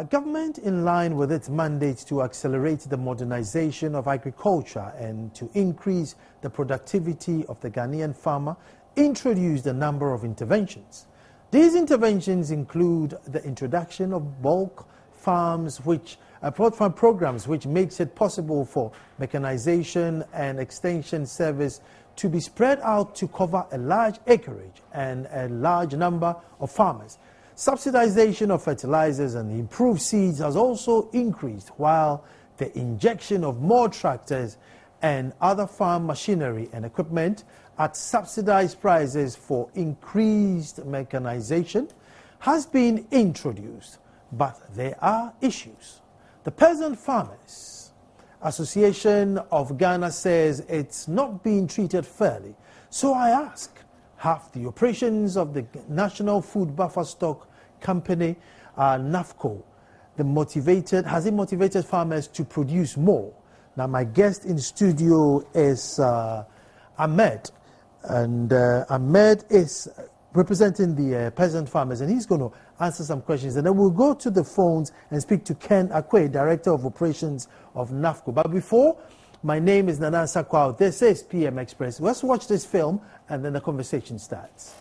Government, in line with its mandate to accelerate the modernization of agriculture and to increase the productivity of the Ghanaian farmer, introduced a number of interventions. These interventions include the introduction of bulk farms, programs which makes it possible for mechanization and extension service to be spread out to cover a large acreage and a large number of farmers. Subsidization of fertilizers and improved seeds has also increased, while the injection of more tractors and other farm machinery and equipment at subsidized prices for increased mechanization has been introduced. But there are issues. The Peasant Farmers Association of Ghana says it's not being treated fairly. So I ask, have the operations of the National Food Buffer Stock Company, NAFCO, has it motivated farmers to produce more? Now, my guest in studio is Ahmed, and Ahmed is representing the peasant farmers, and he's going to answer some questions. And then we'll go to the phones and speak to Ken Akwe, Director of Operations of NAFCO. But before, my name is Nana Sakwao. This is PM Express. Let's watch this film, and then the conversation starts.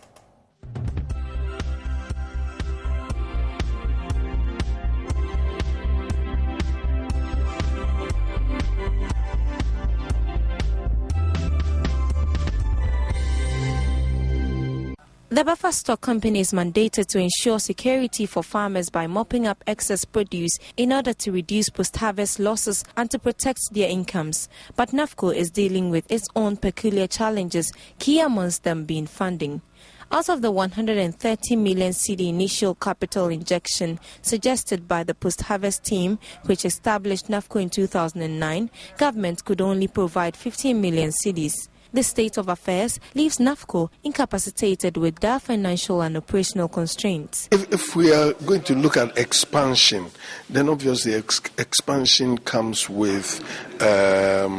The Buffer Stock Company is mandated to ensure security for farmers by mopping up excess produce in order to reduce post-harvest losses and to protect their incomes. But NAFCO is dealing with its own peculiar challenges, key amongst them being funding. Out of the 130 million cedi initial capital injection suggested by the post-harvest team, which established NAFCO in 2009, government could only provide 15 million cedis. This state of affairs leaves NAFCO incapacitated with their financial and operational constraints. If we are going to look at expansion, then obviously expansion comes with a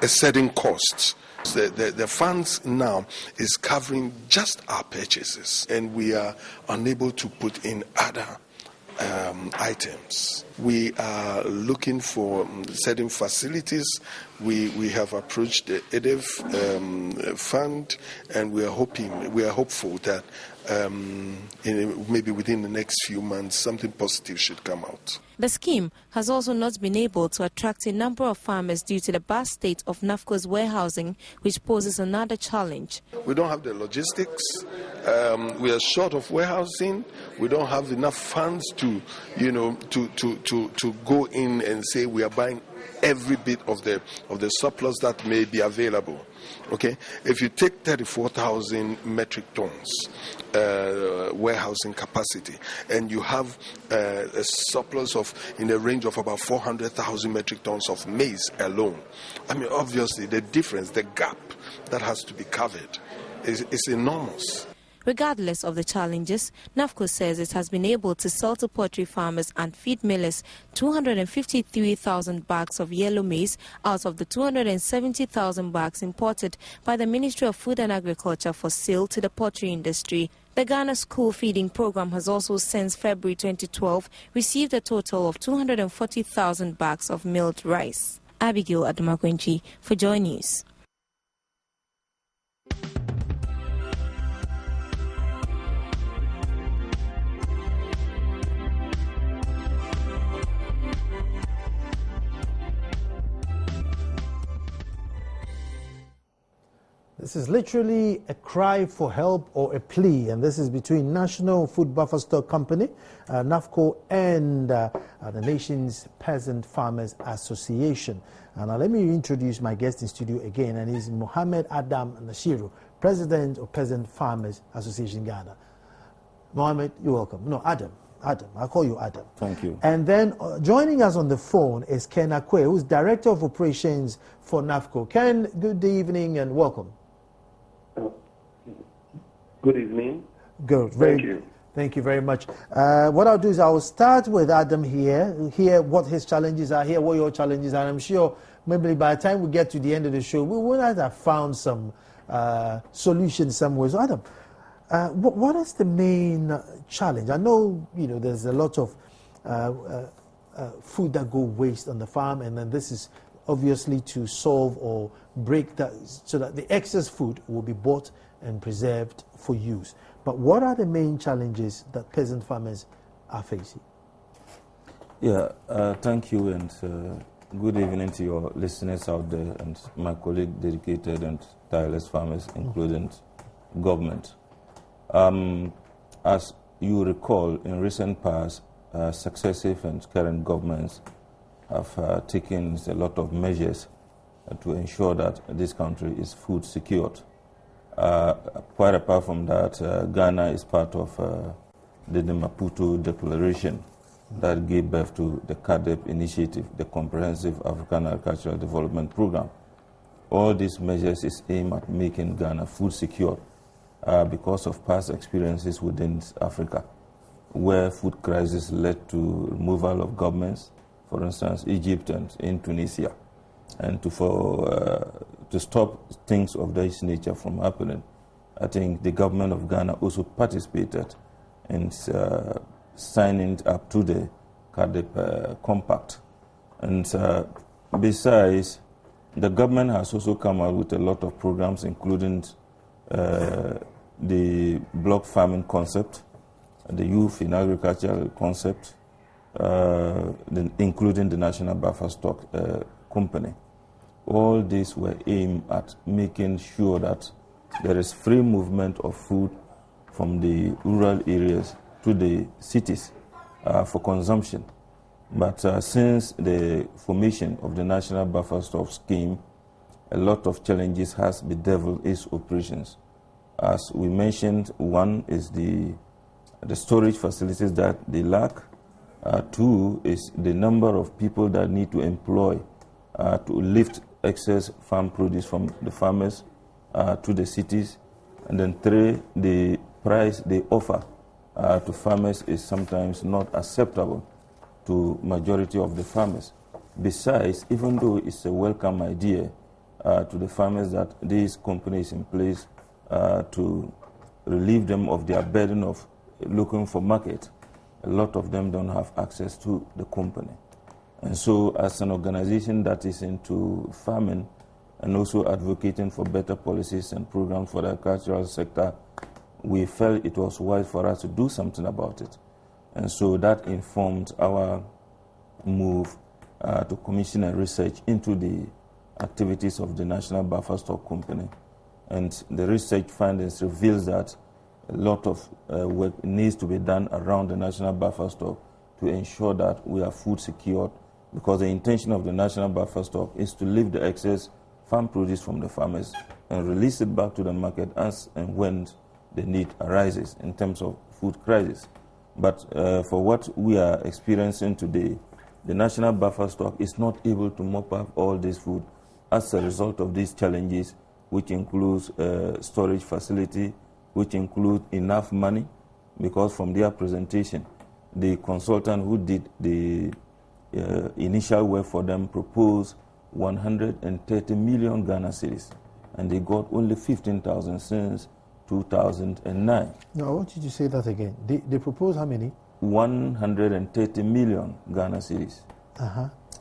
certain cost. The funds now is covering just our purchases, and we are unable to put in other items. We are looking for certain facilities. We have approached the EDF fund, and we are hopeful that maybe within the next few months something positive should come out. The scheme has also not been able to attract a number of farmers due to the bad state of NAFCO's warehousing, which poses another challenge. We don't have the logistics. We are short of warehousing. We don't have enough funds to go in and say we are buying every bit of the surplus that may be available. Okay, if you take 34,000 metric tons warehousing capacity, and you have a surplus of in the range of about 400,000 metric tons of maize alone, I mean, obviously the difference, the gap that has to be covered is enormous. Regardless of the challenges, NAFCO says it has been able to sell to poultry farmers and feed millers 253,000 bags of yellow maize out of the 270,000 bags imported by the Ministry of Food and Agriculture for sale to the poultry industry. The Ghana School Feeding Program has also since February 2012 received a total of 240,000 bags of milled rice. Abigail Adumakwenchi for Joy News. This is literally a cry for help or a plea, and this is between National Food Buffer Stock Company, NAFCO, and the nation's Peasant Farmers Association. And let me introduce my guest in studio again, and he's Mohammed Adam Nashiru, President of Peasant Farmers Association Ghana. Mohammed, you're welcome. No, Adam, I'll call you Adam. Thank you. And then joining us on the phone is Ken Akwe, who's Director of Operations for NAFCO. Ken, good evening and welcome. Good evening. Good. Thank you. Thank you very much. What I'll do is I'll start with Adam here, hear what his challenges are, hear what your challenges are. I'm sure maybe by the time we get to the end of the show, we will have found some solutions somewhere. So Adam, What is the main challenge? I know, there's a lot of food that go waste on the farm, and then this is obviously to solve or break that so that the excess food will be bought and preserved for use. But what are the main challenges that peasant farmers are facing? Yeah, thank you, and good evening to your listeners out there and my colleague, dedicated and tireless farmers, including government. As you recall, in recent past, successive and current governments have taken a lot of measures to ensure that this country is food secured. Quite apart from that, Ghana is part of the Maputo Declaration that gave birth to the CADEP initiative, the Comprehensive African Agricultural Development Program. All these measures is aimed at making Ghana food secure because of past experiences within Africa, where food crisis led to removal of governments, for instance, Egypt and in Tunisia. And to stop things of this nature from happening, I think the government of Ghana also participated in signing up to the CADEP compact. And besides, the government has also come out with a lot of programs, including the block farming concept, the youth in agriculture concept, including the National Buffer Stock Company. All these were aimed at making sure that there is free movement of food from the rural areas to the cities for consumption. But since the formation of the National Buffer Stock Scheme, a lot of challenges has bedeviled its operations. As we mentioned, one is the storage facilities that they lack. Two is the number of people that need to employ to lift excess farm produce from the farmers to the cities. And then three, the price they offer to farmers is sometimes not acceptable to majority of the farmers. Besides, even though it's a welcome idea to the farmers that these companies in place to relieve them of their burden of looking for market, a lot of them don't have access to the company. And so as an organization that is into farming and also advocating for better policies and programs for the agricultural sector, we felt it was wise for us to do something about it. And so that informed our move to commission and research into the activities of the National Buffer Stock Company. And the research findings reveals that a lot of work needs to be done around the National Buffer Stock to ensure that we are food secured, because the intention of the National Buffer Stock is to lift the excess farm produce from the farmers and release it back to the market as and when the need arises in terms of food crisis. But for what we are experiencing today, the National Buffer Stock is not able to mop up all this food as a result of these challenges, which includes storage facility, which include enough money, because from their presentation, the consultant who did the initial work for them proposed 130 million Ghana cedis, and they got only 15,000 since 2009. No, I want you to say that again. They proposed how many? 130 million Ghana cedis.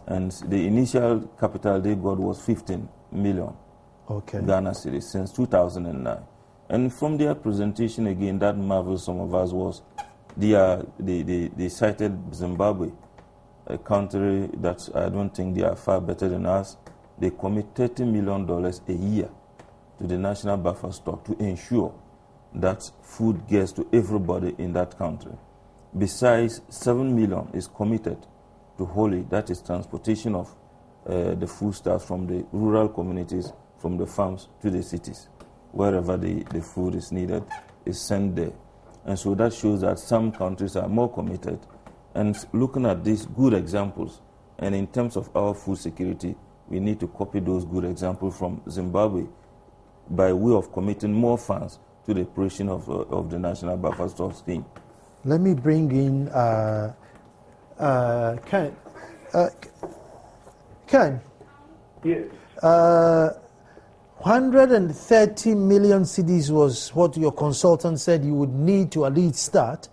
And the initial capital they got was 15 million Ghana cedis since 2009. And from their presentation again, that marveled some of us was they cited Zimbabwe, a country that I don't think they are far better than us. They commit $30 million a year to the National Buffer Stock to ensure that food gets to everybody in that country. Besides, 7 million is committed to Holy, that is transportation of the foodstuffs from the rural communities, from the farms to the cities. Wherever the food is needed, is sent there. And so that shows that some countries are more committed. And looking at these good examples, and in terms of our food security, we need to copy those good examples from Zimbabwe by way of committing more funds to the operation of the National Buffer Stock Scheme. Let me bring in Ken. Ken? Yes. 130 million cedis was what your consultant said you would need to at least start,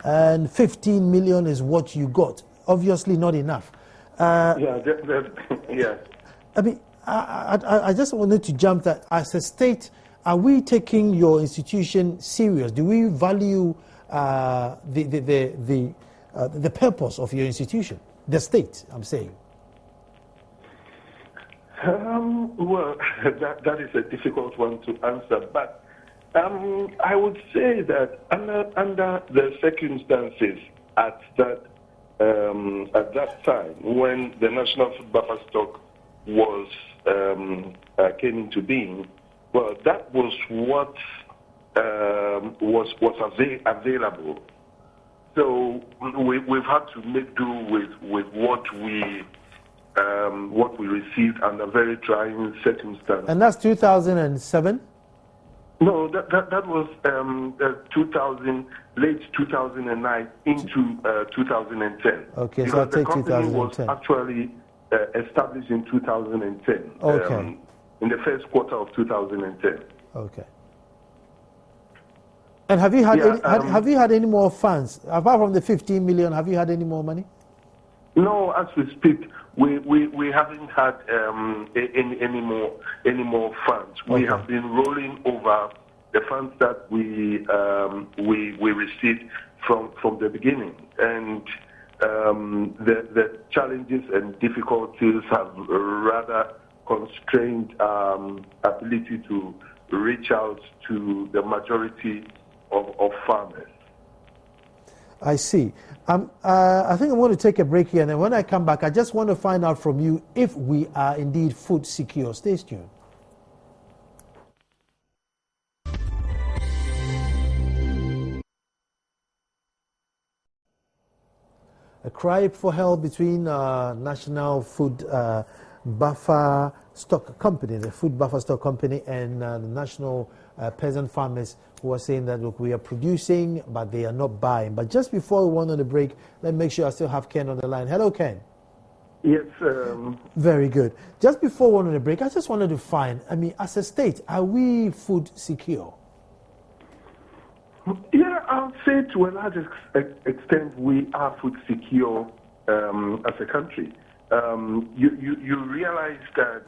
and 15 million is what you got. Obviously not enough. Yeah. I mean, I just wanted to jump that. As a state, are we taking your institution serious? Do we value the purpose of your institution, the state, I'm saying? Well, that is a difficult one to answer, but I would say that under the circumstances at that time when the National Food Buffer Stock was came into being, well, that was what was available. So we've had to make do with what we received under very trying circumstances. And that's 2007? No, that was late 2009 into 2010. Okay, because so I'll take the company 2010. was actually established in 2010. Okay. In the first quarter of 2010. Okay. And have you had have you had any more funds apart from the 15 million? Have you had any more money? No, as we speak, we haven't had any more funds. Okay. We have been rolling over the funds that we received from the beginning, and the challenges and difficulties have rather constrained ability to reach out to the majority of farmers. I see. I think I'm going to take a break here, and then when I come back, I just want to find out from you if we are indeed food secure. Stay tuned. A cry for help between National Food Buffer Stock Company, the Food Buffer Stock Company, and the National Peasant Farmers, who are saying that, look, we are producing, but they are not buying. But just before we went on the break, let's make sure I still have Ken on the line. Hello, Ken. Yes. Very good. Just before we went on the break, I just wanted to find, I mean, as a state, are we food secure? Yeah, I'll say to a large extent we are food secure as a country. You realize that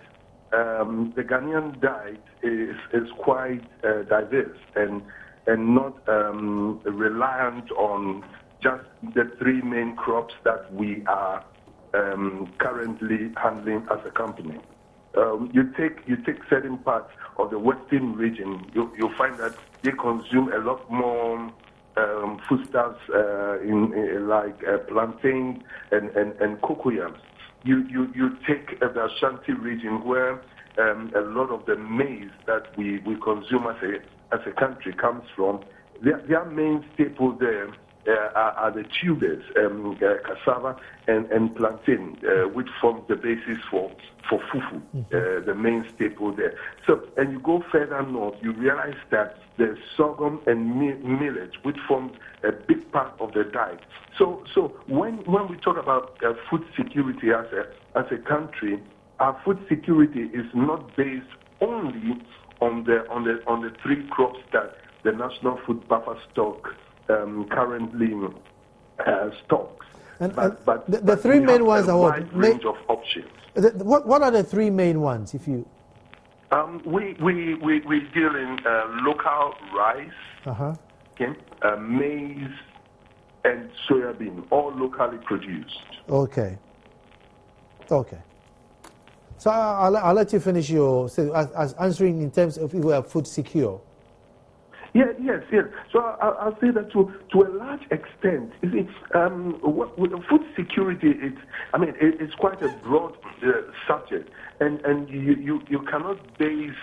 the Ghanaian diet is quite diverse and not reliant on just the three main crops that we are currently handling as a company. You take certain parts of the western region, you'll find that they consume a lot more foodstuffs like plantain and cocoyams. You take the Ashanti region where a lot of the maize that we consume as a country comes from. Their main staple there are the tubers, cassava and plantain, which form the basis for fufu, the main staple there. So, and you go further north, you realize that there's sorghum and millet, which form a big part of the diet. So when we talk about food security as a country, our food security is not based only on the three crops that the National Food Buffer Stock currently stocks. But the three main ones are what? Wide range of options. What are the three main ones, if you? We deal in local rice, okay, maize, and soybean, all locally produced. Okay. So I'll let you finish your as answering in terms of if we are food secure. Yes. So I'll say that to a large extent, you see, food security, it's quite a broad subject, and you cannot base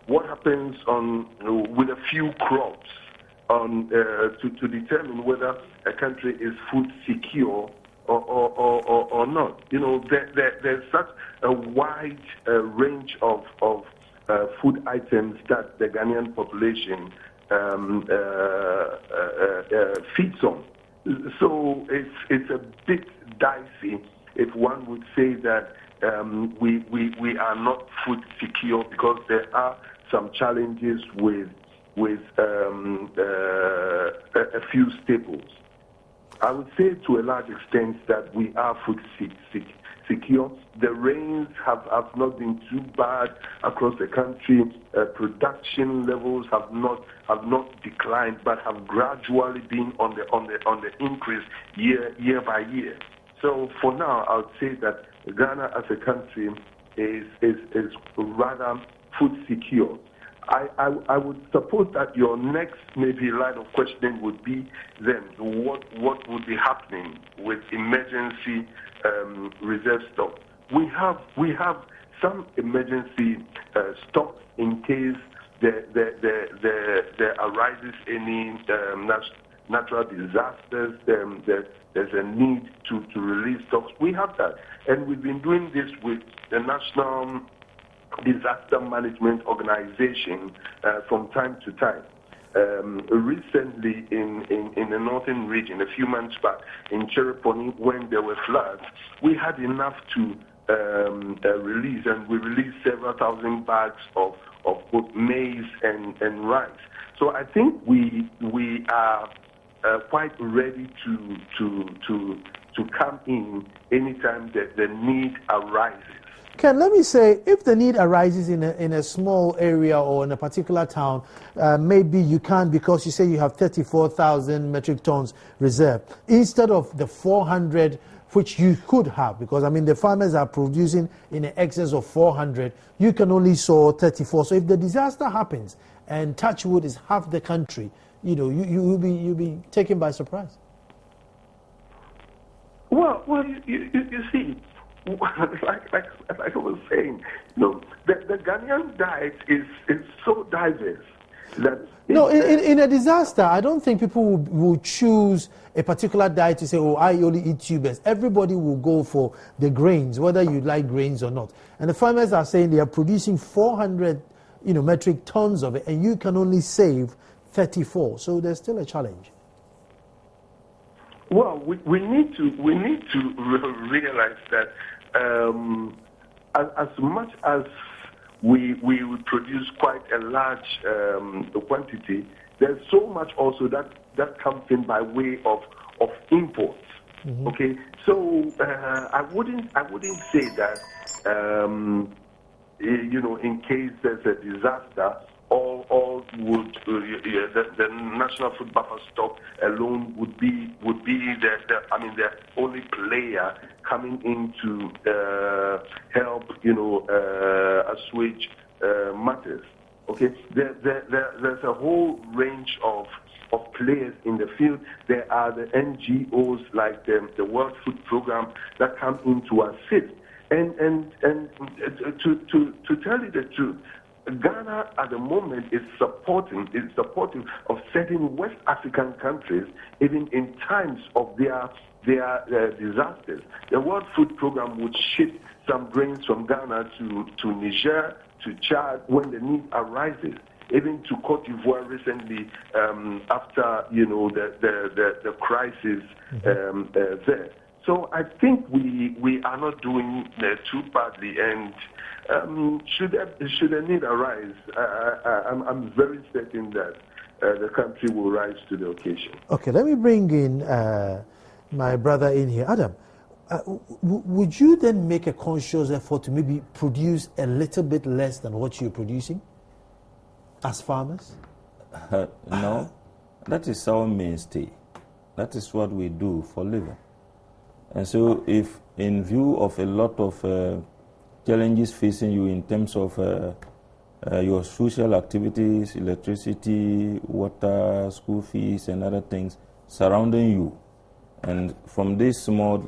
what happens with a few crops on to determine whether a country is food secure or not. You know, there's such a wide range of food items that the Ghanaian population feeds on. So it's a bit dicey if one would say that we are not food secure because there are some challenges with a few staples. I would say to a large extent that we are food secure. The rains have not been too bad across the country. Production levels have not declined, but have gradually been on the increase year by year. So for now, I would say that Ghana as a country is rather food secure. I would suppose that your next maybe line of questioning would be then what would be happening with emergency reserve stock. We have some emergency stock in case there arises any natural disasters. There's a need to release stocks. We have that, and we've been doing this with the National Disaster Management Organization from time to time. Recently in the northern region, a few months back in Chereponi, when there were floods, we had enough to release, and we released several thousand bags of both maize and rice. So I think we are quite ready to come in anytime that the need arises. Ken, let me say, if the need arises in a small area or in a particular town, maybe you can't, because you say you have 34,000 metric tons reserved, instead of the 400 which you could have, because I mean the farmers are producing in excess of 400, you can only sow 34. So if the disaster happens and touchwood is half the country, you'll be taken by surprise. Well, you see. Like I was saying, the Ghanaian diet is so diverse that in a disaster, I don't think people will choose a particular diet to say, oh, I only eat tubers. Everybody will go for the grains, whether you like grains or not. And the farmers are saying they are producing 400 metric tons of it, and you can only save 34. So there's still a challenge. Well, we need to realize that as much as we would produce quite a large quantity, there's so much also that comes in by way of imports. Mm-hmm. Okay, so I wouldn't say that in case there's a disaster, all would the national food buffer stock alone would be the only player coming in to help assuage matters. Okay, there's a whole range of players in the field. There are the NGOs like the World Food Program that come in to assist. And to tell you the truth, Ghana at the moment is supportive of certain West African countries, even in times of their disasters. The World Food Program would ship some grains from Ghana to Niger, to Chad when the need arises, even to Cote d'Ivoire recently after the crisis there. So I think we are not doing too badly, and should a need arise, I'm very certain that the country will rise to the occasion. Okay, let me bring in my brother in here. Adam, would you then make a conscious effort to maybe produce a little bit less than what you're producing as farmers? No, that is our mainstay. That is what we do for living. And so if in view of a lot of challenges facing you in terms of your social activities, electricity, water, school fees, and other things surrounding you, and from this small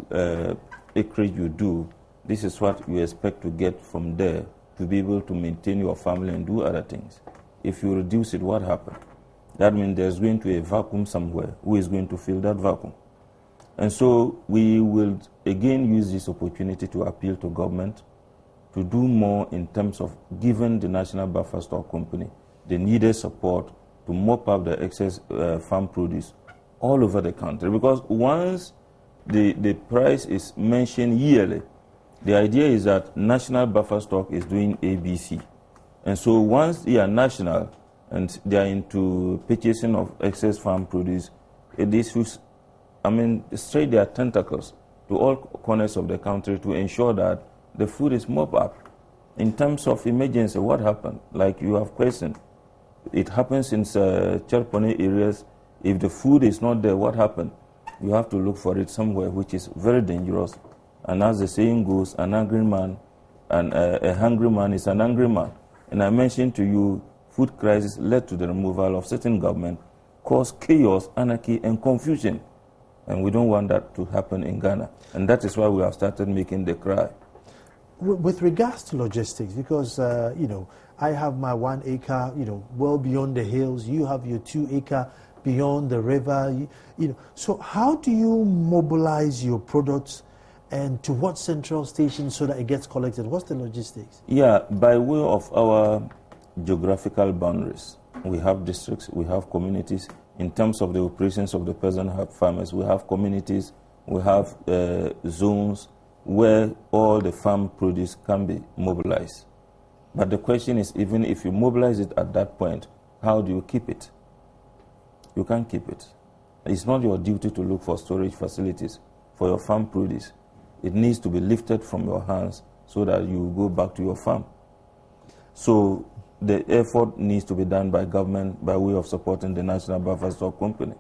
acreage you do, this is what you expect to get from there to be able to maintain your family and do other things. If you reduce it, what happens? That means there's going to be a vacuum somewhere. Who is going to fill that vacuum? And so we will again use this opportunity to appeal to government to do more in terms of giving the National Buffer Stock Company the needed support to mop up the excess farm produce all over the country. Because once the price is mentioned yearly, The idea is that national buffer stock is doing ABC. And so once they are national and they are into purchasing of excess farm produce, they should, straight their tentacles to all corners of the country to ensure that the food is mopped up. In terms of emergency, what happened? Like you have questioned, it happens in Cherpone areas. If the food is not there, what happened? You have to look for it somewhere, which is very dangerous. And as the saying goes, an angry man and a hungry man is an angry man. And I mentioned to you, food crisis led to the removal of certain government, caused chaos, anarchy, and confusion. And we don't want that to happen in Ghana. And that is why we have started making the cry. With regards to logistics, because, I have my 1 acre, well beyond the hills. You have your 2 acre beyond the river. So how do you mobilize your products and to what central station so that it gets collected? What's the logistics? Yeah, by way of our geographical boundaries. We have districts, we have communities. In terms of the operations of the peasant farmers, we have communities, we have zones where all the farm produce can be mobilized. But the question is, even if you mobilize it at that point, how do you keep it? You can't keep it. It's not your duty to look for storage facilities for your farm produce. It needs to be lifted from your hands so that you go back to your farm. So the effort needs to be done by government by way of supporting the National Buffer Stock Company.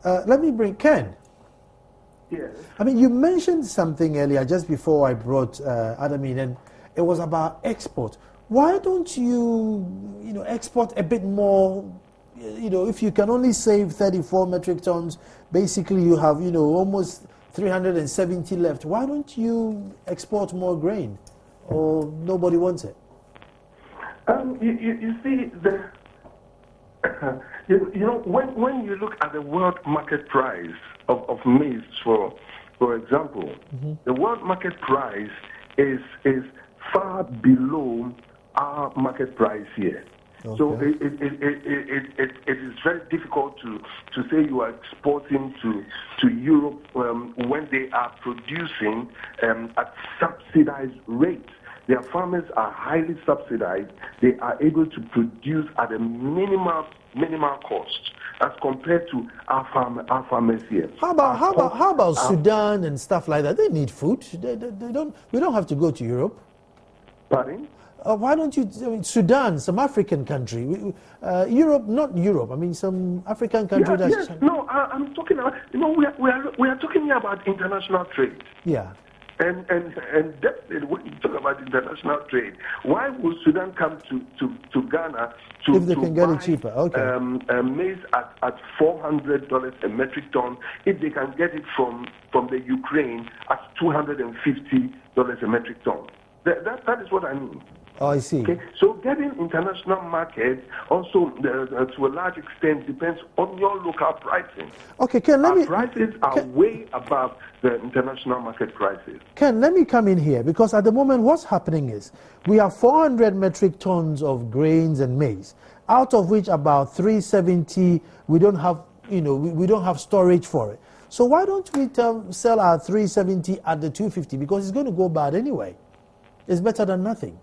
Let me bring Ken. Yes. You mentioned something earlier just before I brought Adam in, and it was about export. Why don't you, export a bit more? If you can only save 34 metric tons, basically you have, almost 370 left. Why don't you export more grain? Or nobody wants it? You see, when you look at the world market price of maize, for example, the world market price is far below our market price here. Okay. So it is very difficult to say you are exporting to Europe when they are producing at subsidized rates. Their farmers are highly subsidized. They are able to produce at a minimal cost as compared to our farmers here. How about Sudan and stuff like that? They need food. They don't. We don't have to go to Europe. Pardon? Why don't you? Sudan, some African country. Europe, not Europe. some African country. Yes. No, I'm talking about. We are talking about international trade. Yeah. And definitely when you talk about international trade, why would Sudan come to Ghana if they can get buy, it cheaper? Okay. Maize at $400 a metric ton if they can get it from the Ukraine at $250 a metric ton? That is what I mean. Oh, I see. Okay, so getting international market also to a large extent depends on your local pricing. Okay, Ken, prices are way above the international market prices. Ken, let me come in here because at the moment what's happening is we have 400 metric tons of grains and maize, out of which about 370 we don't have, we don't have storage for it. So why don't we sell our 370 at the 250 because it's going to go bad anyway. It's better than nothing.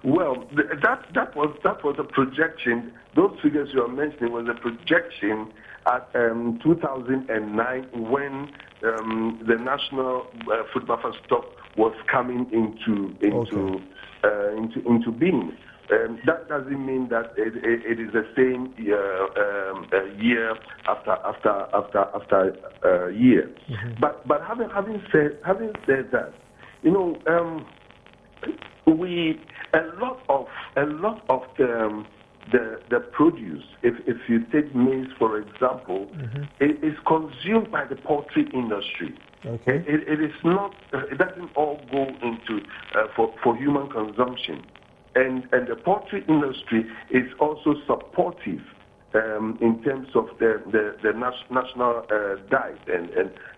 Well, that was a projection. Those figures you are mentioning was a projection at 2009 when the national food buffer stock was coming into being. That doesn't mean that it is the same year after year. Mm-hmm. But having said that, a lot of the produce, if you take maize for example, mm-hmm. it is consumed by the poultry industry. Okay. It is not. It doesn't all go into for human consumption, and the poultry industry is also supportive in terms of the national diet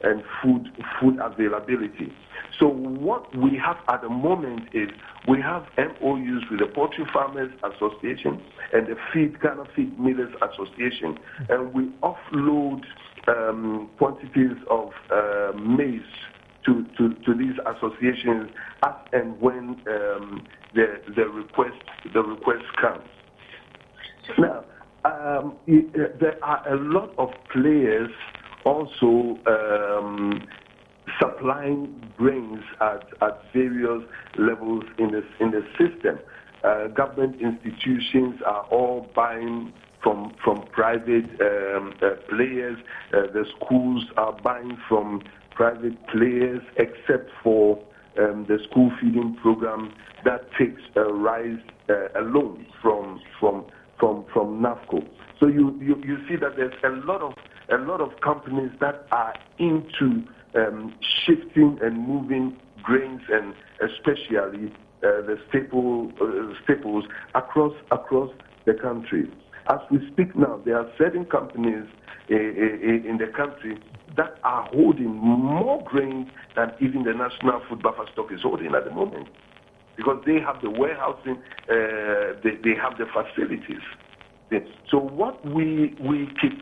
and food availability. So what we have at the moment is we have MOUs with the Poultry Farmers Association and the Ghana Feed Millers Association, and we offload quantities of maize to these associations as and when the request comes. Now, there are a lot of players also supplying grains at various levels in the system. Government institutions are all buying from private players. The schools are buying from private players, except for the school feeding program that takes a rise alone from NAFCO. So you see that there's a lot of companies that are into shifting and moving grains, and especially the staples across the country. As we speak now, there are certain companies in the country that are holding more grains than even the National Food Buffer Stock is holding at the moment, because they have the warehousing, they have the facilities. So what we keep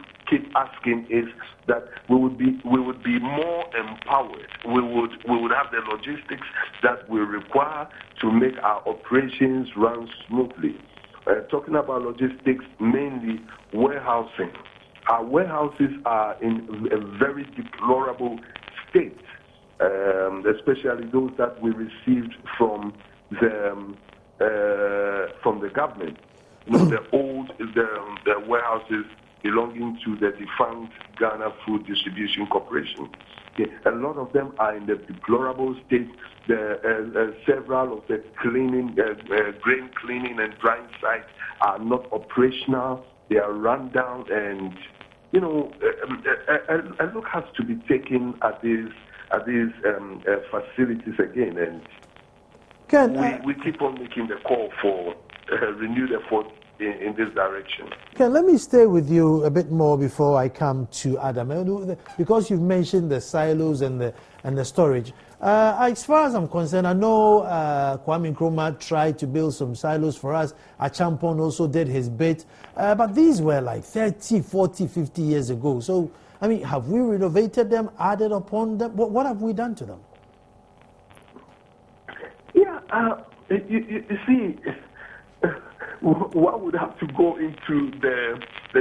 asking is that we would be more empowered. We would have the logistics that we require to make our operations run smoothly. Talking about logistics, mainly warehousing. Our warehouses are in a very deplorable state, especially those that we received from the government. You know, the warehouses belonging to the defunct Ghana Food Distribution Corporation. Okay. A lot of them are in the deplorable state. Several of the grain cleaning and drying sites are not operational. They are run down, and you know, a look has to be taken at these facilities again. And we keep on making the call for renewed effort in this direction. Let me stay with you a bit more before I come to Adam, because you've mentioned the silos and the storage. As far as I'm concerned, I know Kwame Nkrumah tried to build some silos for us. Achampon also did his bit. But these were like 30, 40, 50 years ago. So, I mean, have we renovated them, added upon them? What have we done to them? Yeah, you see, one would have to go into the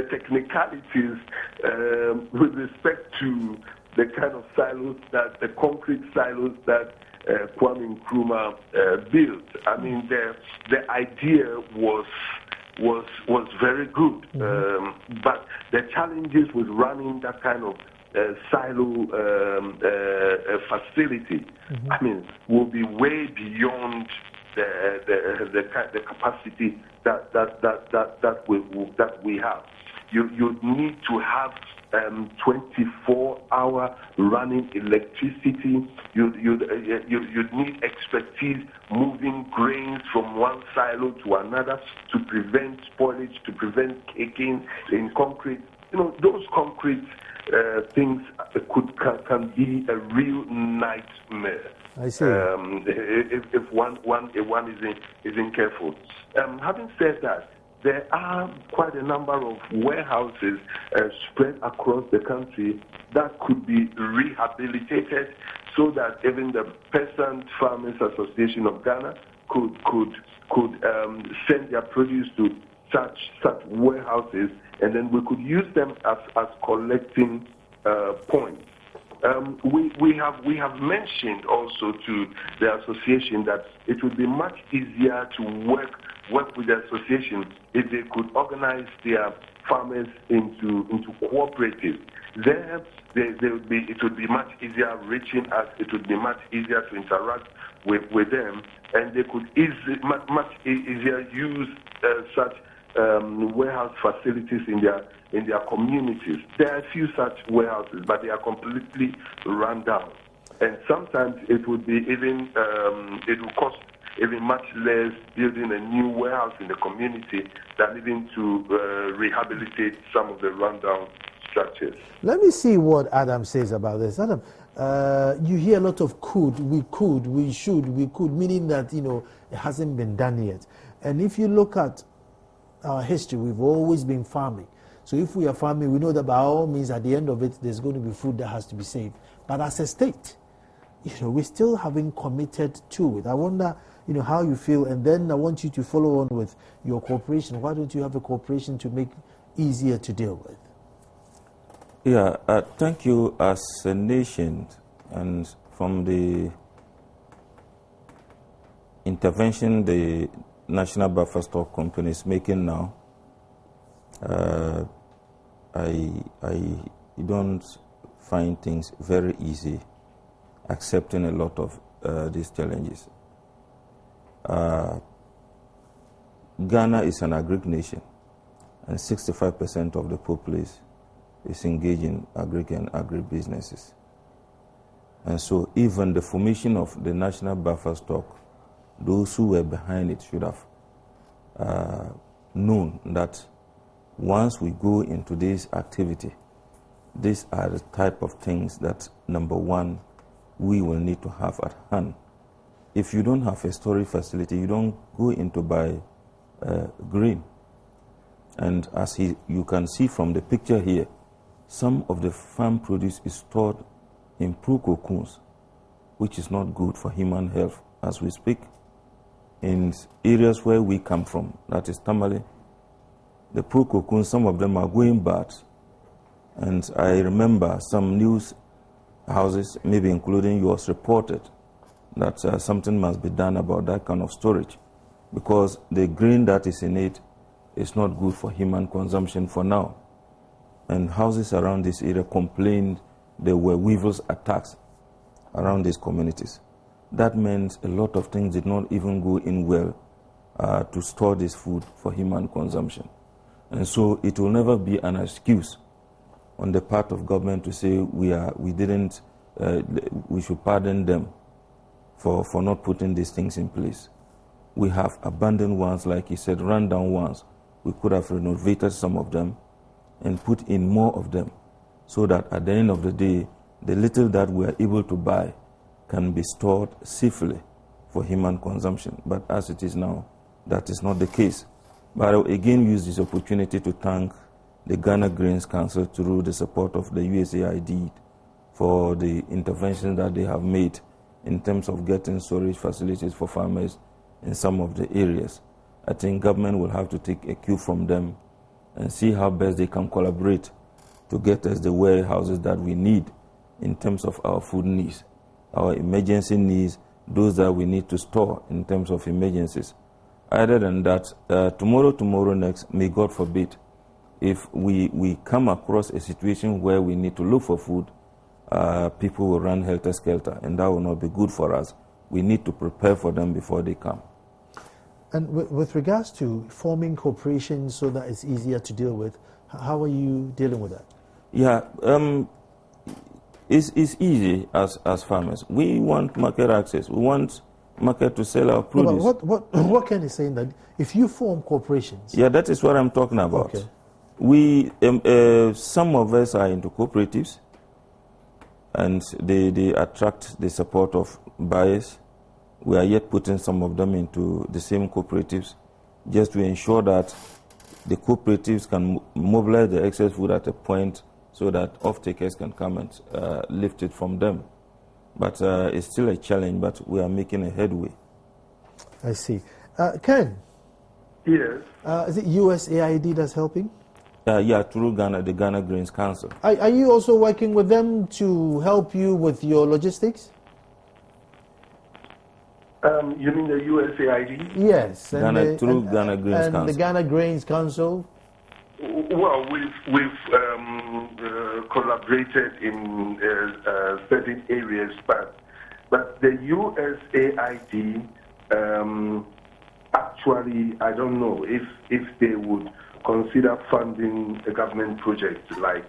technicalities with respect to the kind of silos the concrete silos that Kwame Nkrumah built. I mean, the idea was very good, but the challenges with running that kind of silo facility, I mean, will be way beyond the capacity that we have. You need to have 24-hour running electricity. You need expertise moving grains from one silo to another to prevent spoilage, to prevent caking in concrete. You know, those concrete things can be a real nightmare. I see. If one isn't careful. Having said that, there are quite a number of warehouses spread across the country that could be rehabilitated, so that even the Peasant Farmers Association of Ghana could send their produce to such warehouses, and then we could use them as collecting points. We have mentioned also to the association that it would be much easier to work with the association if they could organize their farmers into cooperatives. It would be much easier reaching us. It would be much easier to interact with them, and they could much easier use such warehouse facilities in their communities. There are a few such warehouses, but they are completely run down. And sometimes it would be even it will cost even much less building a new warehouse in the community than even to rehabilitate some of the rundown structures. Let me see what Adam says about this. Adam, you hear a lot of could, we could, we should, we could, meaning that, you know, it hasn't been done yet. And if you look at our history, we've always been farming. So if we are farming, we know that by all means, at the end of it, there's going to be food that has to be saved. But as a state, we still haven't committed to it. I wonder, how you feel, and then I want you to follow on with your cooperation. Why don't you have a cooperation to make easier to deal with? Yeah, thank you. As a nation, and from the intervention the National Buffer Stock Company is making now, I don't find things very easy accepting a lot of these challenges. Ghana is an agric nation, and 65% of the populace is engaged in agric and agribusinesses. And so even the formation of the National Buffer Stock, those who were behind it should have known that once we go into this activity, these are the type of things that, number one, we will need to have at hand. If you don't have a storage facility, you don't go into buy grain. And as you can see from the picture here, some of the farm produce is stored in cocoons, which is not good for human health as we speak. In areas where we come from, that is Tamale, the cocoons, some of them are going bad. And I remember some news houses, maybe including yours, reported that something must be done about that kind of storage, because the grain that is in it is not good for human consumption for now. And houses around this area complained there were weevils attacks around these communities. That meant a lot of things did not even go in well to store this food for human consumption. And so it will never be an excuse on the part of government to say we should pardon them for not putting these things in place. We have abandoned ones, like he said, run down ones. We could have renovated some of them and put in more of them, so that at the end of the day, the little that we are able to buy can be stored safely for human consumption. But as it is now, that is not the case. But I will again use this opportunity to thank the Ghana Grains Council through the support of the USAID for the interventions that they have made in terms of getting storage facilities for farmers in some of the areas. I think government will have to take a cue from them and see how best they can collaborate to get us the warehouses that we need in terms of our food needs, our emergency needs, those that we need to store in terms of emergencies. Other than that, tomorrow next, may God forbid, if we come across a situation where we need to look for food, people will run helter-skelter, and that will not be good for us. We need to prepare for them before they come. And with regards to forming corporations so that it's easier to deal with, how are you dealing with that? Yeah, it's easy as farmers. We want market access. We want market to sell our produce. No, but what Ken is saying that if you form corporations... Yeah, that is what I'm talking about. Okay. We, some of us are into cooperatives, and they attract the support of buyers. We are yet putting some of them into the same cooperatives, just to ensure that the cooperatives can mobilize the excess food at a point so that off-takers can come and lift it from them. But it's still a challenge, but we are making a headway. I see. Ken? Yes? Is it USAID that's helping? Yeah, through Ghana, the Ghana Grains Council. Are you also working with them to help you with your logistics? You mean the USAID? Yes. Ghana Grains Council. And the Ghana Grains Council? Well, we've collaborated in certain areas, but the USAID actually, I don't know if they would consider funding a government project like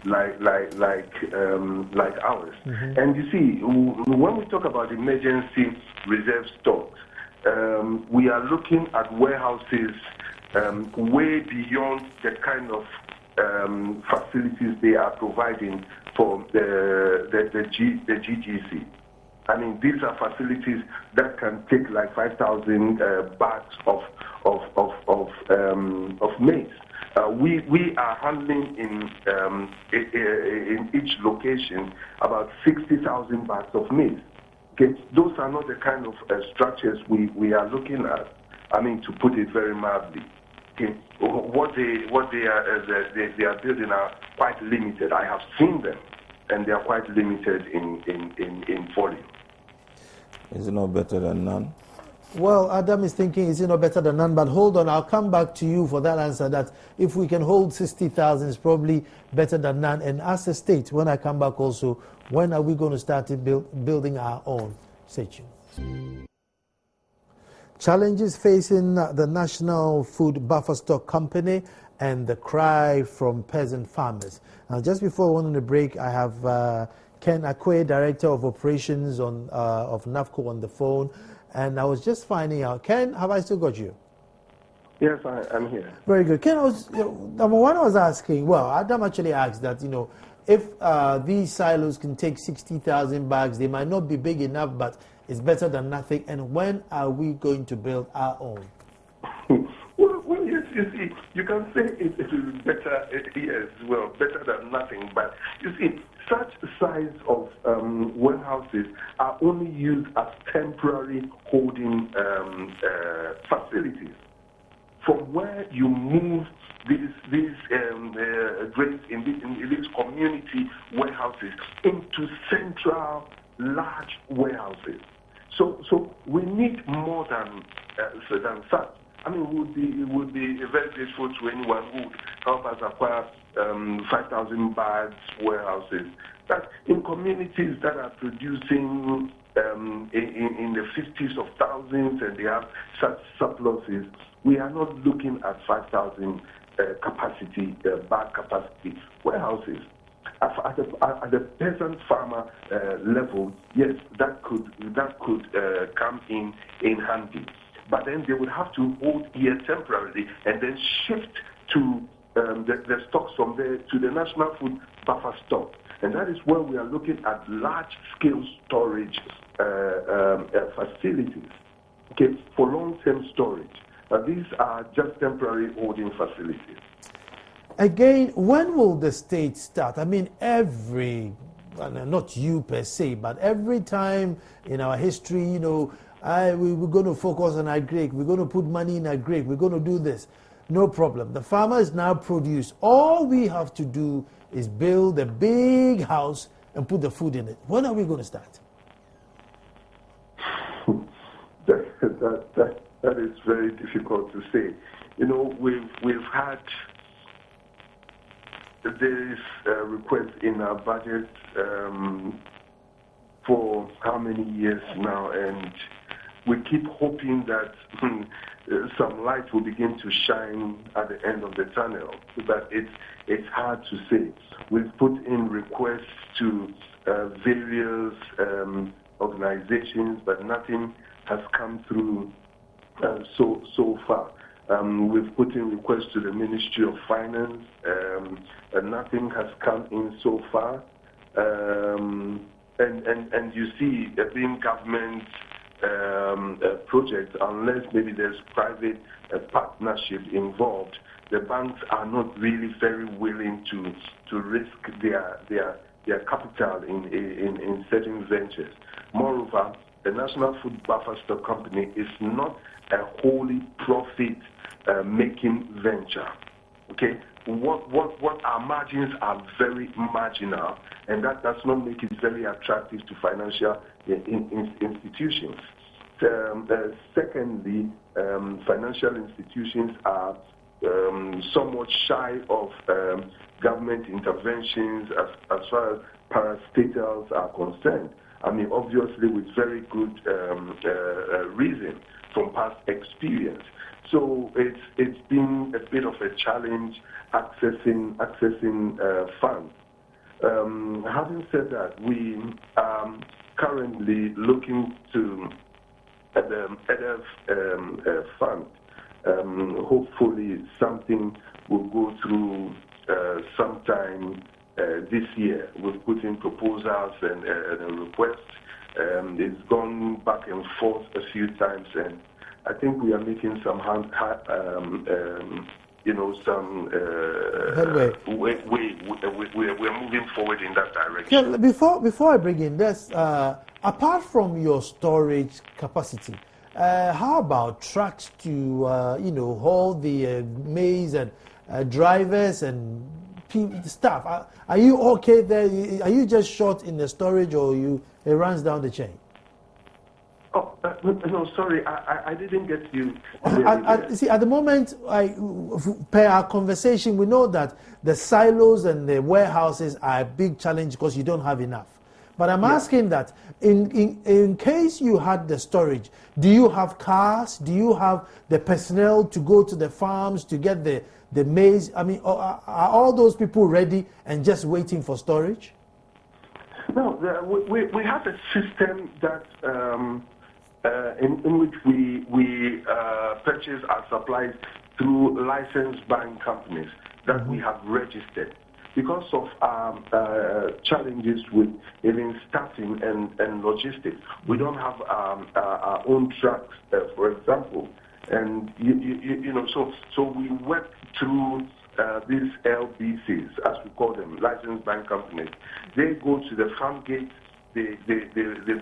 ours. Mm-hmm. And you see, when we talk about emergency reserve stocks, we are looking at warehouses way beyond the kind of facilities they are providing for the GGC. I mean, these are facilities that can take like 5,000 bags of maize. We are handling in each location about 60,000 bags of maize. Okay, those are not the kind of structures we are looking at. I mean, to put it very mildly. Okay, what they are building are quite limited. I have seen them, and they are quite limited in volume. Is it not better than none? Well, Adam is thinking, is it not better than none? But hold on, I'll come back to you for that answer, that if we can hold 60,000, it's probably better than none. And as a state, when I come back also, when are we going to start building our own? Stay tuned. Challenges facing the National Food Buffer Stock Company and the cry from peasant farmers. Now, just before we went on the break, I have Ken Akwe, Director of Operations of NAFCO, on the phone. And I was just finding out, Ken, have I still got you? Yes, I'm here. Very good. Ken, number one, I was asking, well, Adam actually asked that, if these silos can take 60,000 bags, they might not be big enough, but it's better than nothing. And when are we going to build our own? Well, yes, you see, you can say it is better, yes, well, better than nothing. But you see, such size of warehouses are only used as temporary holding facilities. From where you move these grains in these community warehouses into central large warehouses. So we need more than such. I mean, we would be very grateful to anyone who would help us acquire 5,000 bags warehouses. But in communities that are producing in the 50s of thousands and they have such surpluses, we are not looking at 5,000 capacity bag capacity warehouses. At the peasant farmer level, yes, that could come in handy. But then they would have to hold here temporarily and then shift to the stocks from there to the National Food Buffer Stock. And that is where we are looking at large-scale storage facilities, okay, for long-term storage. These are just temporary holding facilities. Again, when will the state start? I mean, not you per se, but every time in our history, we're going to focus on agri, we're going to put money in agri, we're going to do this. No problem. The farmers now produce. All we have to do is build a big house and put the food in it. When are we going to start? That is very difficult to say. We've had this request in our budget for how many years now, and we keep hoping that some light will begin to shine at the end of the tunnel. But it's hard to say. We've put in requests to various organizations, but nothing has come through so far. We've put in requests to the Ministry of Finance, and nothing has come in so far. And you see, being government projects, unless maybe there's private partnership involved, the banks are not really very willing to risk their capital in certain ventures. Moreover, the National Food Buffer Stock Company is not a wholly profit making venture. Okay, what our margins are very marginal, and that does not make it very attractive to financial institutions. Secondly, financial institutions are somewhat shy of government interventions as far as parastatals are concerned. I mean, obviously with very good reason from past experience. So it's been a bit of a challenge accessing funds. Having said that, we are currently looking to the EDF fund. Hopefully something will go through sometime this year. We've put in proposals and a request. It's gone back and forth a few times, and I think we are making some some we're moving forward in that direction. Yeah, before I bring in this, apart from your storage capacity, how about trucks to haul the maize and drivers and staff? Are you okay there? Are you just short in the storage, or it runs down the chain? Oh, no, sorry, I didn't get you. See, at the moment, per our conversation, we know that the silos and the warehouses are a big challenge because you don't have enough. But I'm asking that in case you had the storage, do you have cars? Do you have the personnel to go to the farms to get the maize? I mean, are all those people ready and just waiting for storage? No, we have a system that in which we purchase our supplies through licensed buying companies that we have registered. Because of challenges with even staffing and logistics, we don't have our own trucks, for example, and so we work through these LBCs, as we call them, licensed buying companies. They go to the farm gates. They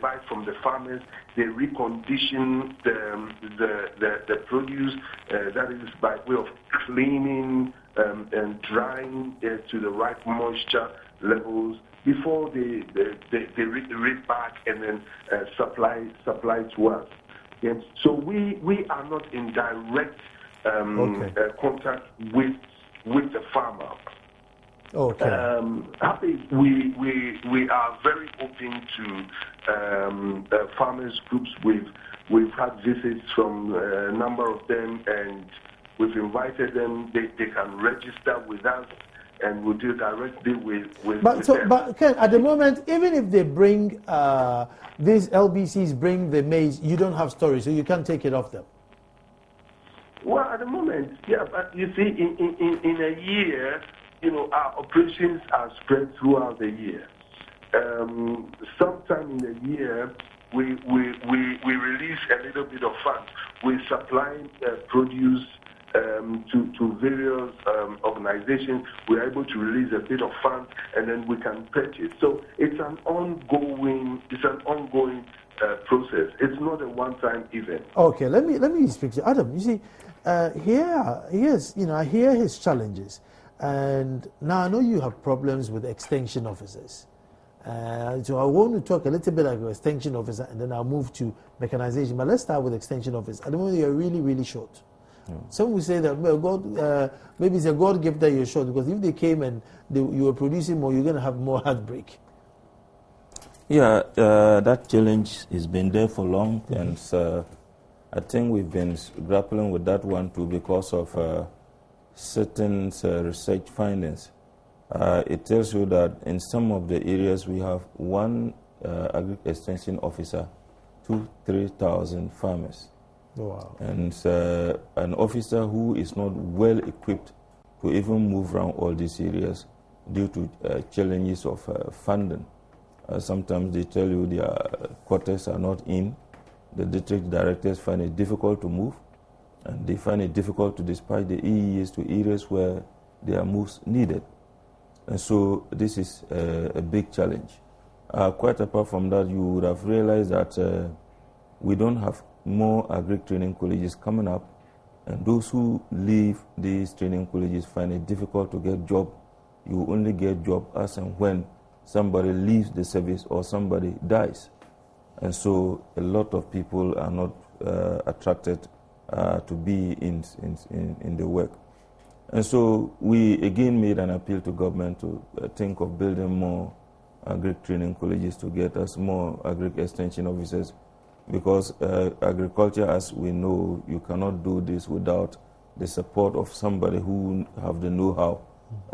buy from the farmers. They recondition the produce. That is by way of cleaning and drying to the right moisture levels before they read back and then supply to us. Yeah. So we are not in direct contact with the farmer. Okay. We are very open to farmers groups. We've had visits from a number of them, and we've invited them. They can register with us, and we'll deal directly with them. But Ken, at the moment, even if they bring these LBCs bring the maize, you don't have storage, so you can't take it off them. Well, at the moment, yeah, but you see, in a year, our operations are spread throughout the year. Sometime in the year, we release a little bit of funds. We supply produce to various organizations. We're able to release a bit of funds, and then we can purchase. So it's an ongoing process. It's not a one-time event. Okay, let me speak to Adam. You see, I hear his challenges. And now I know you have problems with extension officers. So I want to talk a little bit about extension officer, and then I'll move to mechanization. But let's start with extension officer. At the moment, you're really, really short. Some will say that, well, God, maybe it's a God gift that you're short, because if they came and you were producing more, you're going to have more heartbreak. Yeah, that challenge has been there for long, and I think we've been grappling with that one too because of certain research findings. It tells you that in some of the areas we have one extension officer to 3,000 farmers. Wow. And an officer who is not well equipped to even move around all these areas due to challenges of funding. Sometimes they tell you their quarters are not in. The district directors find it difficult to move, and they find it difficult to dispatch the EEs to areas where they are most needed. And so this is a big challenge. Quite apart from that, you would have realized that we don't have more agric training colleges coming up, and those who leave these training colleges find it difficult to get job. You only get job as and when somebody leaves the service or somebody dies. And so a lot of people are not attracted to be in the work. And so we again made an appeal to government to think of building more agric training colleges to get us more agric extension officers, because agriculture, as we know, you cannot do this without the support of somebody who have the know-how,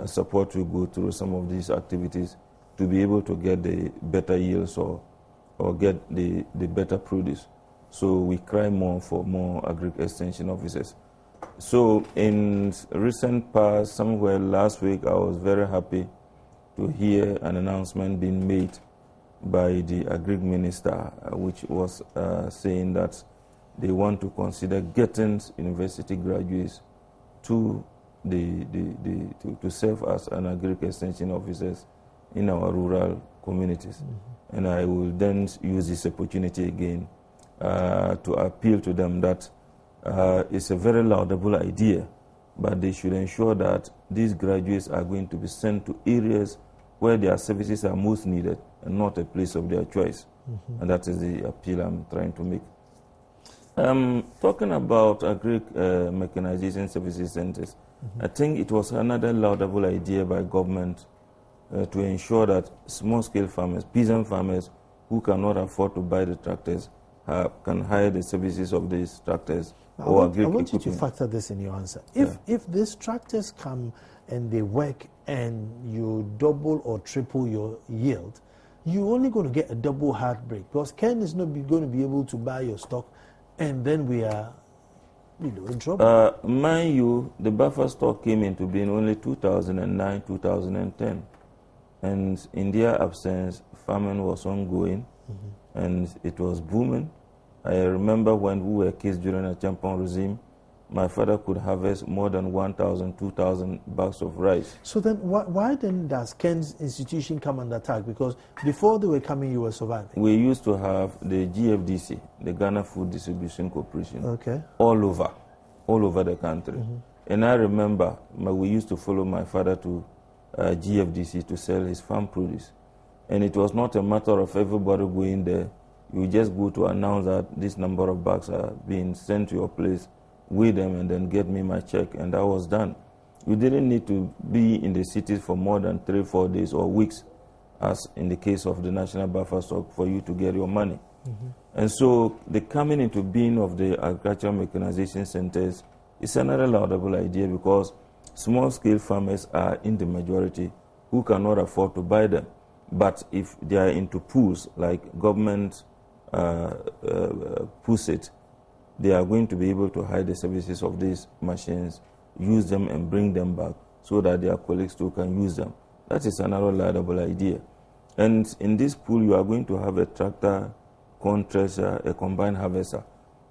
support to go through some of these activities to be able to get the better yields or get the better produce. So we cry more for more agric extension officers. So in recent past, somewhere last week, I was very happy to hear an announcement being made by the agric minister, which was saying that they want to consider getting university graduates to to serve as an agriculture extension officers in our rural communities. Mm-hmm. And I will then use this opportunity again to appeal to them that it's a very laudable idea, but they should ensure that these graduates are going to be sent to areas where their services are most needed and not a place of their choice. Mm-hmm. And that is the appeal I'm trying to make. Talking about mechanization services centers, mm-hmm. I think it was another laudable idea by government to ensure that small-scale farmers, peasant farmers who cannot afford to buy the tractors, can hire the services of these tractors. I want you to factor this in your answer. If these tractors come and they work and you double or triple your yield, you're only going to get a double heartbreak because Ken is not going to be able to buy your stock, and then we are in trouble. Mind you, the buffer stock came into being only 2009, 2010. And in their absence, famine was ongoing, mm-hmm. and it was booming. I remember when we were kids during a Champon regime, my father could harvest more than 1,000, 2,000 bags of rice. So then why then does Ken's institution come under attack? Because before they were coming, you were surviving. We used to have the GFDC, the Ghana Food Distribution Corporation, okay. all over the country. Mm-hmm. And I remember we used to follow my father to GFDC to sell his farm produce. And it was not a matter of everybody going there. You just go to announce that this number of bags are being sent to your place, weigh them, and then get me my check, and that was done. You didn't need to be in the cities for more than 3-4 days or weeks, as in the case of the National Buffer Stock, for you to get your money. Mm-hmm. And so the coming into being of the agricultural mechanization centers is another laudable idea because small-scale farmers are in the majority who cannot afford to buy them. But if they are into pools, like government puts it, they are going to be able to hire the services of these machines, use them and bring them back so that their colleagues too can use them. That is another laudable idea. And in this pool, you are going to have a tractor, corn thresher, a combined harvester.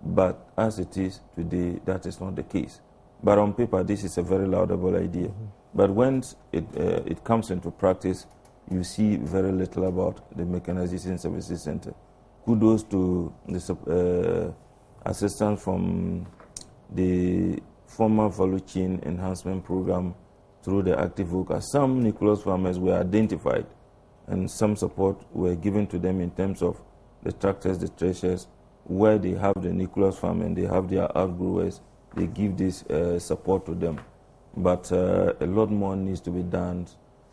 But as it is today, that is not the case. But on paper, this is a very laudable idea. Mm-hmm. But when it comes into practice, you see very little about the Mechanization Services Center. Kudos to the assistance from the former value chain enhancement program through the Active Worker. Some nucleus farmers were identified and some support were given to them in terms of the tractors, the threshers, where they have the nucleus farm and they have their outgrowers, they give this support to them. But a lot more needs to be done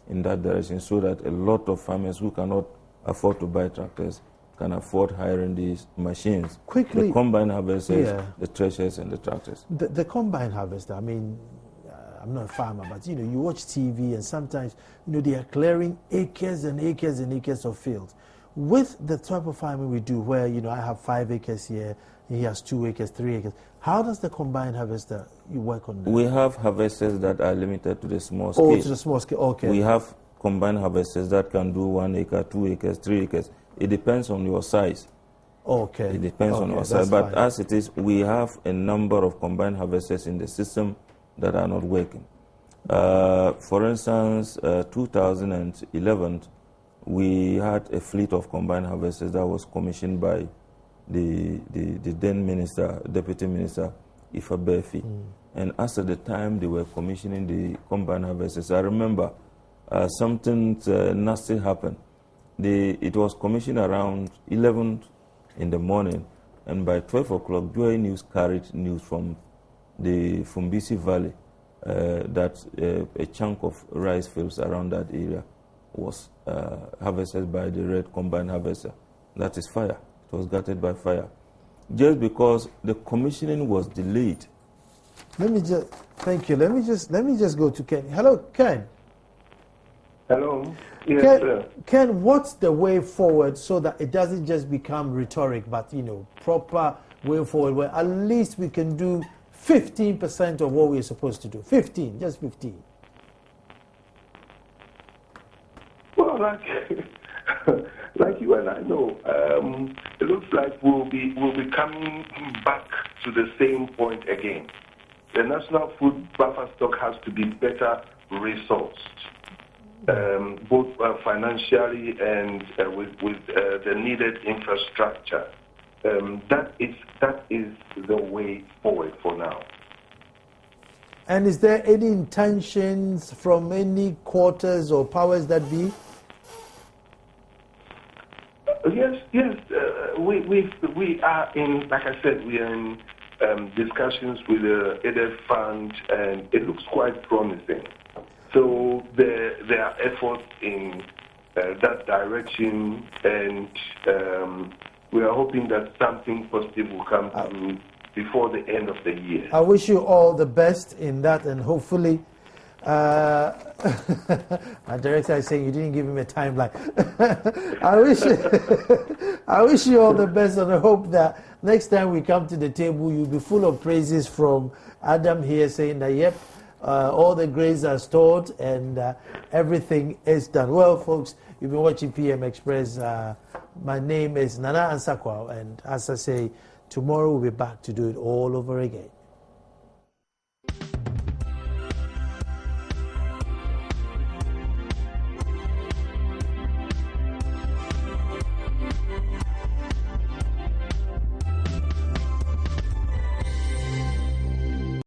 in that direction so that a lot of farmers who cannot afford to buy tractors can afford hiring these machines. Quickly, the combine harvesters, the threshers and the tractors. The combine harvester, I mean, I'm not a farmer, but you watch TV and sometimes they are clearing acres and acres and acres of fields. With the type of farming we do where I have 5 acres here, he has 2 acres, 3 acres, how does the combine harvester work on that? We have harvesters that are limited to the small scale. Oh, to the small scale, okay. We have combine harvesters that can do 1 acre, 2 acres, 3 acres. It depends on your size. Okay. It depends on your size. But as it is, we have a number of combine harvesters in the system that are not working. For instance, 2011, we had a fleet of combine harvesters that was commissioned by the then minister, Deputy Minister Ifa Befi. And as at the time they were commissioning the combine harvesters, I remember something nasty happened. It was commissioned around 11 in the morning, and by 12 o'clock, Joy News carried news from the Fumbisi Valley that a chunk of rice fields around that area was harvested by the red combine harvester. That is fire. It was gutted by fire. Just because the commissioning was delayed. Thank you. Let me just go to Ken. Hello, Ken. Hello. Yes, sir. Ken, what's the way forward so that it doesn't just become rhetoric, but proper way forward where at least we can do 15% of what we're supposed to do? 15, just 15. Well, like you and I know, it looks like we'll be coming back to the same point again. the national food buffer stock has to be better resourced, both financially and with the needed infrastructure. That is the way forward for now. And is there any intentions from any quarters or powers that be? Yes. We are in, like I said, we are in discussions with the aided fund, and it looks quite promising. So there are efforts in that direction, and we are hoping that something positive will come through before the end of the year. I wish you all the best in that, and hopefully, my director is saying you didn't give him a timeline. I wish you all the best, and I hope that next time we come to the table, you'll be full of praises from Adam here, saying that yep, all the grains are stored and everything is done. Well, folks, you've been watching PM Express. My name is Nana Ansakwa, and as I say, tomorrow we'll be back to do it all over again.